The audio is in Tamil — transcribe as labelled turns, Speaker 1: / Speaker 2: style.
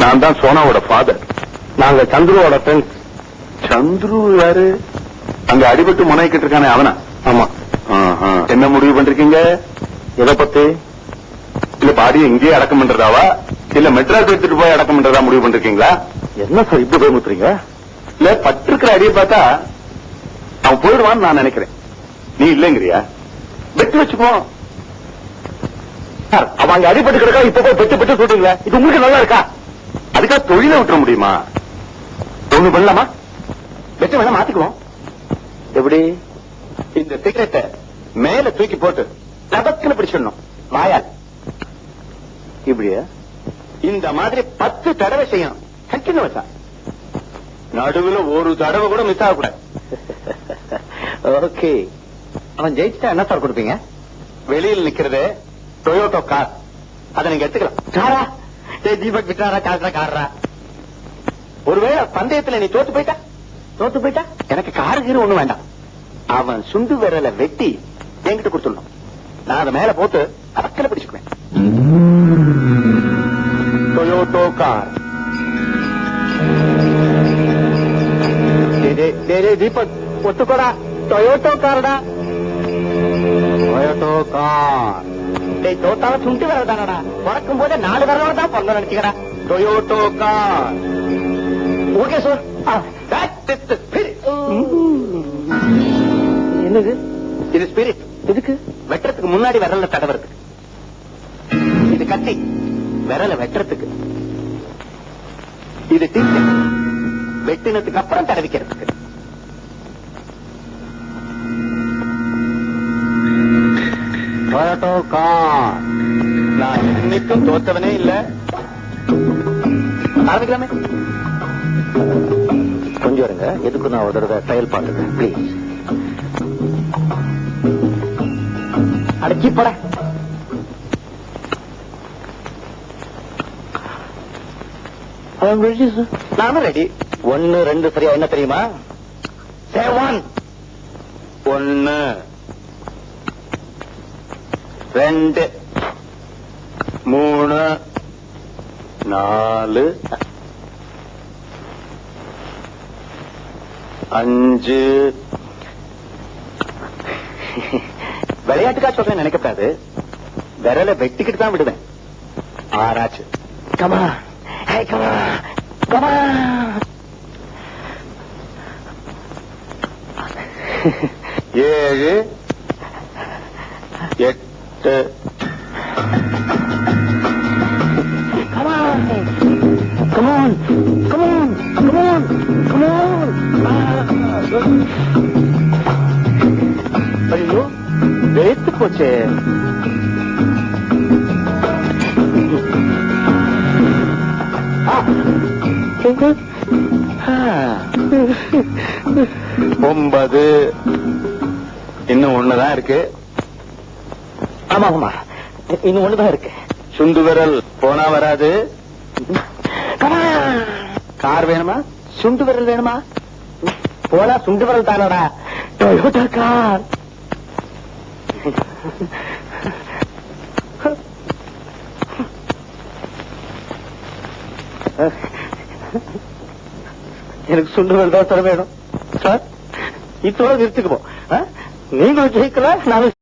Speaker 1: நான் தான் சோனாவோட ஃபாதர். நாங்க சந்துருவோட ஃப்ரெண்ட்ஸ். சந்துரு யாரு? அங்க அடிபட்டு முனைக்கிட்டு இருக்கானே அவனா? ஆமா. என்ன முடிவு பண்றீங்க? எதை பத்தி? இல்ல பாடியை இங்கேயே அடக்கம் பண்றதாவா இல்ல மெட்ராஸ் எடுத்துட்டு போய் அடக்கம் பண்றதா முடிவு பண்றீங்களா? என்ன சார் இப்படி பயமுத்துறீங்க? இல்ல பட்டிருக்கிற அடியை பார்த்தா அவன் போயிடுவான்னு நான் நினைக்கிறேன். நீ இல்லங்கிறியா? வெட்டி வச்சுக்கோ. அவங்க அடிபட்டு கிடக்கா இப்ப போய் பெட்டு பெட்டு சொல்றீங்களா? இது உங்களுக்கு நல்லா இருக்கா? அதுக்காக தொழிலை விட்டுற முடியுமா? ஒண்ணு பண்ணலாமா? வெட்ட வேணா மாத்திக்குவோம். எப்படி? இந்த சிகரெட்டை மேல தூக்கி போட்டு லபக்குன்னு பிடிச்சிடணும் வாயால். இப்படியா? இந்த மாதிரி 10 தடவை செய்யணும். கண்டினியூஸா. நடுவுல ஒரு தடவை கூட மிஸ் ஆகக்கூடாது. ஓகே. அவன் ஜெயிச்சா என்ன சார் கொடுப்பீங்க? வெளியில் நிக்கிறது டொயோட்டோ கார். அதை நீங்க எடுத்துக்கலாம். காரா? தீபக் விட்டாரா? காரா? காரா? ஒருவேளை பந்தயத்துல நீ தோத்து போயிட்டா எனக்கு காரு கீரு ஒண்ணு வேண்டாம். அவன் சுண்டு விரல வெட்டி என்கிட்ட கொடுத்துடணும். நான் அதை மேல போட்டு அக்கல பிடிச்சுக்குவேன். Toyota car. தீபக் ஒத்துக்கோடா. டொயோட்டோ கார்டா. Toyota car. தோத்தால சுண்டு விரல் தானடா. பிறக்கும் போதே 4 விரலோட தான் பிறந்த நினைச்சுக்கடா. Toyota car. Okay sir. என்னது இது? ஸ்பிரிட். எதுக்கு? வெட்டுறதுக்கு முன்னாடி விரல தடவறதுக்கு. இது கத்தி விரல வெட்டுறதுக்கு. இது டீச்சர் வெட்டினதுக்கு அப்புறம் தடவிக்கிறதுக்கு. நான் இன்னைக்கும் தோத்தவனே இல்ல. ஆரம்பிக்கலாமே. கொஞ்சம் இருங்க. எதுக்கு நான் ஒரு தடவை ட்ரையல் பாத்துக்கிறேன் பிளீஸ். அடக்கி போட. நானும் ரெடி. 1 2 சரியா? என்ன தெரியுமா? 1 2 3 4 5. விளையாட்டுக்கா சொல்றேன் நினைக்கப்படாது. விரல வெட்டிக்கிட்டு தான் விடுவேன். 6 ஆச்சு. Comma comma comma. 7 8. Come on, come on, come on, come on, come on. ஐயோ வெயிட்டு போச்சே. ஒன்பது. இன்னும் 1 தான் இருக்கு. ஆமா இன்னும் 1 தான் இருக்கு. சுண்டு விரல் போனா வராது. கார் வேணுமா? சுண்டு விரல் வேணுமா? போனா சுண்டு விரல் தானடா. Toyota car. எனக்கு சுண்டு விரல் தான் சார் வேணும். சார் இதோட நிறுத்துக்குவோம். நீங்களும் ஜெயிக்கல நானும்